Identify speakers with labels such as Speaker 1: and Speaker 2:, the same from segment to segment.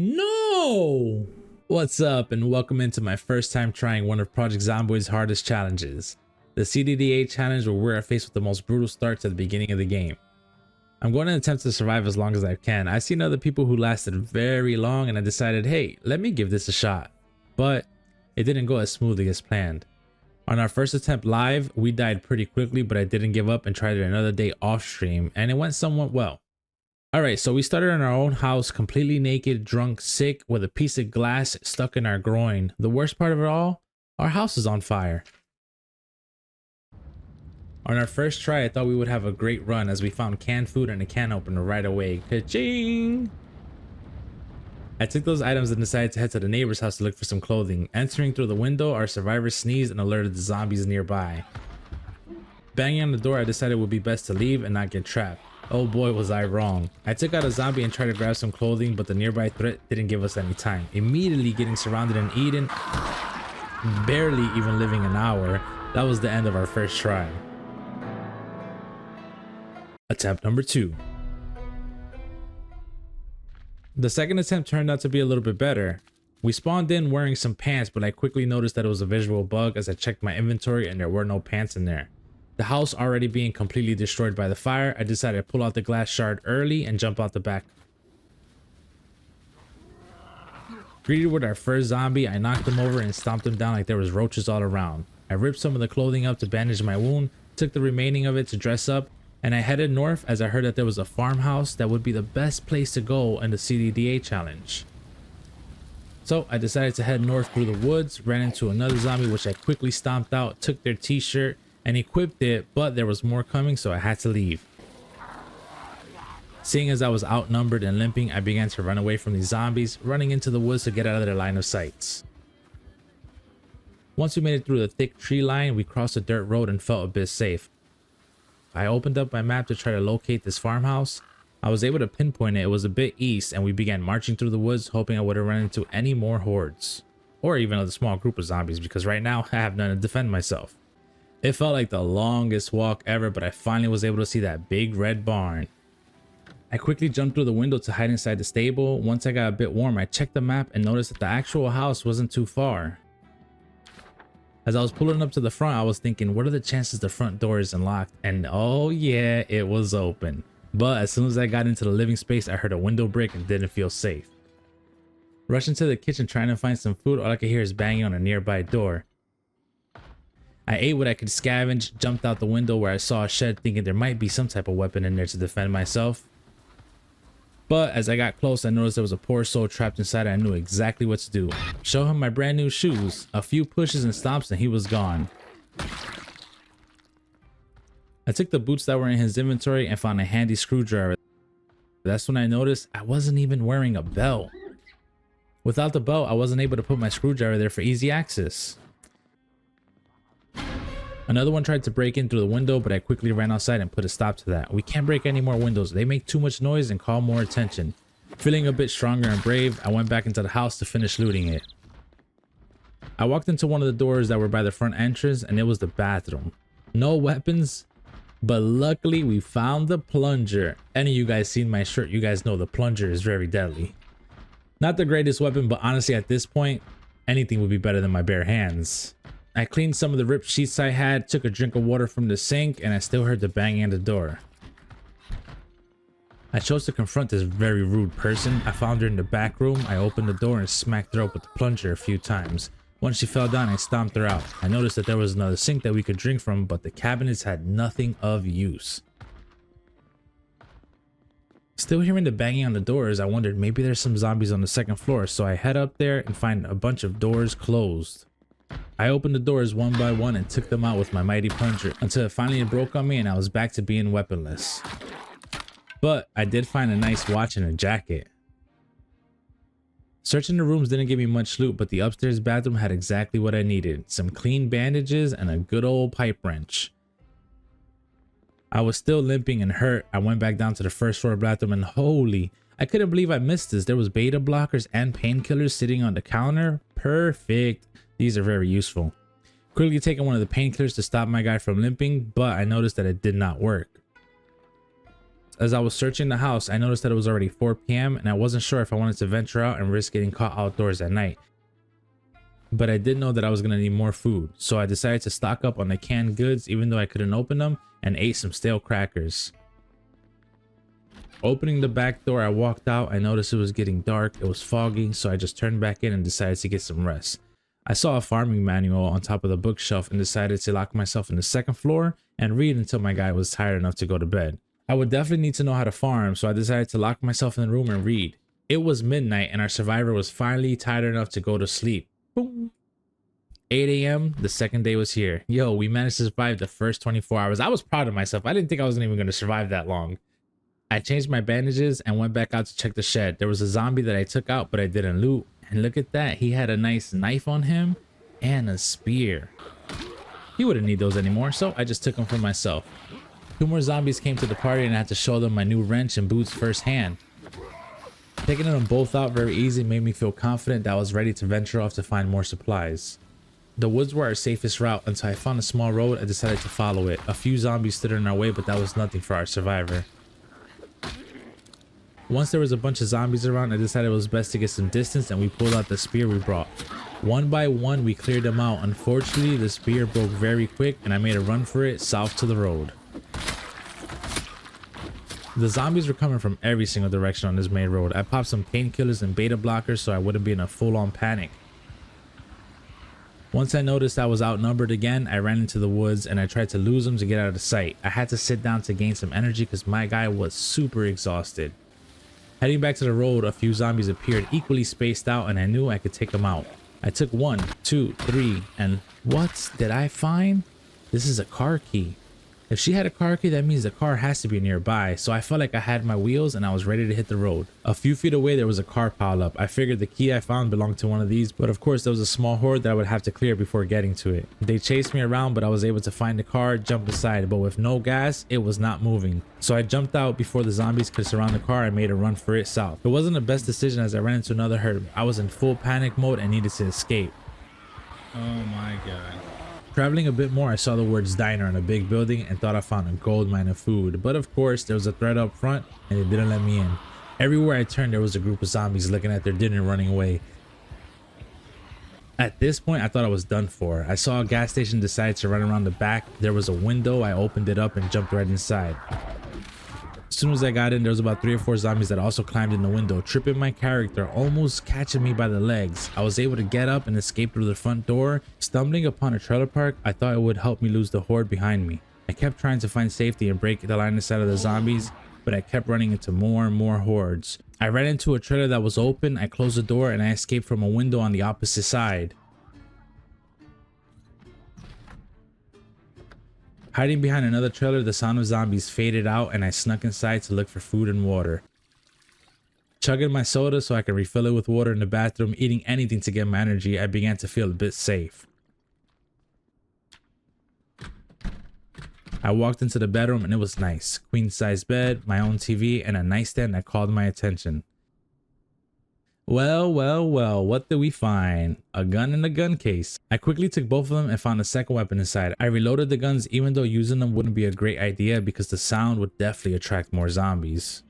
Speaker 1: No! What's up and welcome into my first time trying one of Project Zomboid's hardest challenges, the CDDA challenge, where we're faced with the most brutal start to the beginning of the game. I'm going to attempt to survive as long as I can. I've seen other people who lasted very long and I decided, hey, let me give this a shot. But it didn't go as smoothly as planned. On our first attempt live, we died pretty quickly, but I didn't give up and tried it another day off stream and it went somewhat well. Alright, so we started in our own house, completely naked, drunk, sick, with a piece of glass stuck in our groin. The worst part of it all, our house is on fire. On our first try, I thought we would have a great run as we found canned food and a can opener right away. Ka-ching! I took those items and decided to head to the neighbor's house to look for some clothing. Entering through the window, our survivor sneezed and alerted the zombies nearby. Banging on the door, I decided it would be best to leave and not get trapped. Oh boy, was I wrong. I took out a zombie and tried to grab some clothing, but the nearby threat didn't give us any time. Immediately getting surrounded and eaten, barely even living an hour. That was the end of our first try. Attempt number 2. The second attempt turned out to be a little bit better. We spawned in wearing some pants, but I quickly noticed that it was a visual bug as I checked my inventory and there were no pants in there. The house already being completely destroyed by the fire, I decided to pull out the glass shard early and jump out the back. Greeted with our first zombie, I knocked him over and stomped him down like there was roaches all around. I ripped some of the clothing up to bandage my wound, took the remaining of it to dress up, and I headed north as I heard that there was a farmhouse that would be the best place to go in the CDDA challenge. So I decided to head north through the woods, ran into another zombie which I quickly stomped out, took their t-shirt and equipped it, but there was more coming, so I had to leave. Seeing as I was outnumbered and limping, I began to run away from these zombies, running into the woods to get out of their line of sight. Once we made it through the thick tree line, we crossed a dirt road and felt a bit safe. I opened up my map to try to locate this farmhouse. I was able to pinpoint it. It was a bit east, and we began marching through the woods, hoping I wouldn't run into any more hordes, or even a small group of zombies, because right now I have none to defend myself. It felt like the longest walk ever, but I finally was able to see that big red barn. I quickly jumped through the window to hide inside the stable. Once I got a bit warm, I checked the map and noticed that the actual house wasn't too far. As I was pulling up to the front, I was thinking, what are the chances the front door isn't locked? And oh yeah, it was open. But as soon as I got into the living space, I heard a window break and didn't feel safe. Rushing to the kitchen trying to find some food, all I could hear is banging on a nearby door. I ate what I could scavenge, jumped out the window where I saw a shed thinking there might be some type of weapon in there to defend myself. But as I got close, I noticed there was a poor soul trapped inside and I knew exactly what to do. Show him my brand new shoes. A few pushes and stomps and he was gone. I took the boots that were in his inventory and found a handy screwdriver. That's when I noticed I wasn't even wearing a belt. Without the belt, I wasn't able to put my screwdriver there for easy access. Another one tried to break in through the window, but I quickly ran outside and put a stop to that. We can't break any more windows. They make too much noise and call more attention. Feeling a bit stronger and brave, I went back into the house to finish looting it. I walked into one of the doors that were by the front entrance and it was the bathroom. No weapons, but luckily we found the plunger. Any of you guys seen my shirt, you guys know the plunger is very deadly. Not the greatest weapon, but honestly at this point, anything would be better than my bare hands. I cleaned some of the ripped sheets I had, took a drink of water from the sink, and I still heard the banging at the door. I chose to confront this very rude person. I found her in the back room. I opened the door and smacked her up with the plunger a few times. Once she fell down, I stomped her out. I noticed that there was another sink that we could drink from, but the cabinets had nothing of use. Still hearing the banging on the doors, I wondered maybe there's some zombies on the second floor, so I head up there and find a bunch of doors closed. I opened the doors one by one and took them out with my mighty plunger until it finally broke on me and I was back to being weaponless. But I did find a nice watch and a jacket. Searching the rooms didn't give me much loot, but the upstairs bathroom had exactly what I needed. Some clean bandages and a good old pipe wrench. I was still limping and hurt. I went back down to the first floor bathroom and holy, I couldn't believe I missed this. There was beta blockers and painkillers sitting on the counter. Perfect. These are very useful. Quickly taking one of the painkillers to stop my guy from limping, but I noticed that it did not work. As I was searching the house, I noticed that it was already 4 p.m. and I wasn't sure if I wanted to venture out and risk getting caught outdoors at night. But I did know that I was going to need more food, so I decided to stock up on the canned goods even though I couldn't open them, and ate some stale crackers. Opening the back door, I walked out. I noticed it was getting dark, it was foggy, so I just turned back in and decided to get some rest. I saw a farming manual on top of the bookshelf and decided to lock myself in the second floor and read until my guy was tired enough to go to bed. I would definitely need to know how to farm, so I decided to lock myself in the room and read. It was midnight and our survivor was finally tired enough to go to sleep. Boom. 8 a.m. the second day was here. Yo, we managed to survive the first 24 hours. I was proud of myself. I didn't think I was even going to survive that long. I changed my bandages and went back out to check the shed. There was a zombie that I took out, but I didn't loot. And look at that. He had a nice knife on him and a spear. He wouldn't need those anymore, so I just took them for myself. 2 more zombies came to the party and I had to show them my new wrench and boots firsthand. Taking them both out very easy made me feel confident that I was ready to venture off to find more supplies. The woods were our safest route until I found a small road. I decided to follow it. A few zombies stood in our way, but that was nothing for our survivor. Once there was a bunch of zombies around, I decided it was best to get some distance and we pulled out the spear we brought. One by one, we cleared them out. Unfortunately, the spear broke very quick and I made a run for it south to the road. The zombies were coming from every single direction on this main road. I popped some painkillers and beta blockers so I wouldn't be in a full-on panic. Once I noticed I was outnumbered again, I ran into the woods and I tried to lose them to get out of sight. I had to sit down to gain some energy because my guy was super exhausted. Heading back to the road, a few zombies appeared equally spaced out and I knew I could take them out. I took 1, 2, 3, and what did I find? This is a car key. If she had a car key, that means the car has to be nearby, so I felt like I had my wheels and I was ready to hit the road. A few feet away, there was a car piled up. I figured the key I found belonged to one of these, but of course there was a small horde that I would have to clear before getting to it. They chased me around, but I was able to find the car, jump inside, but with no gas, it was not moving. So I jumped out before the zombies could surround the car and made a run for it south. It wasn't the best decision as I ran into another herd. I was in full panic mode and needed to escape.
Speaker 2: Oh my god.
Speaker 1: Traveling a bit more, I saw the words diner on a big building and thought I found a gold mine of food. But of course, there was a threat up front and they didn't let me in. Everywhere I turned, there was a group of zombies looking at their dinner running away. At this point, I thought I was done for. I saw a gas station decide to run around the back. There was a window. I opened it up and jumped right inside. As soon as I got in, there was about 3 or 4 zombies that also climbed in the window, tripping my character, almost catching me by the legs. I was able to get up and escape through the front door. Stumbling upon a trailer park, I thought it would help me lose the horde behind me. I kept trying to find safety and break the line of sight of the zombies, but I kept running into more and more hordes. I ran into a trailer that was open. I closed the door and I escaped from a window on the opposite side. Hiding behind another trailer, the sound of zombies faded out and I snuck inside to look for food and water. Chugging my soda so I could refill it with water in the bathroom, eating anything to get my energy, I began to feel a bit safe. I walked into the bedroom and it was nice. Queen size bed, my own TV, and a nightstand that called my attention. Well, what did we find? A gun in a gun case. I quickly took both of them and found a second weapon inside. I reloaded the guns even though using them wouldn't be a great idea because the sound would definitely attract more zombies.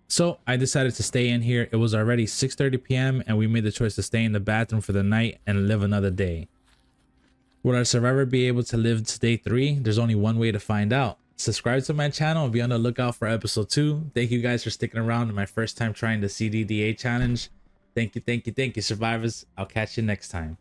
Speaker 1: So I decided to stay in here. It was already 6:30 p.m. and we made the choice to stay in the bathroom for the night and live another day. Will our survivor be able to live to day 3? There's only one way to find out. Subscribe to my channel and be on the lookout for episode 2. Thank you guys for sticking around in my first time trying the CDDA challenge. Thank you, survivors. I'll catch you next time.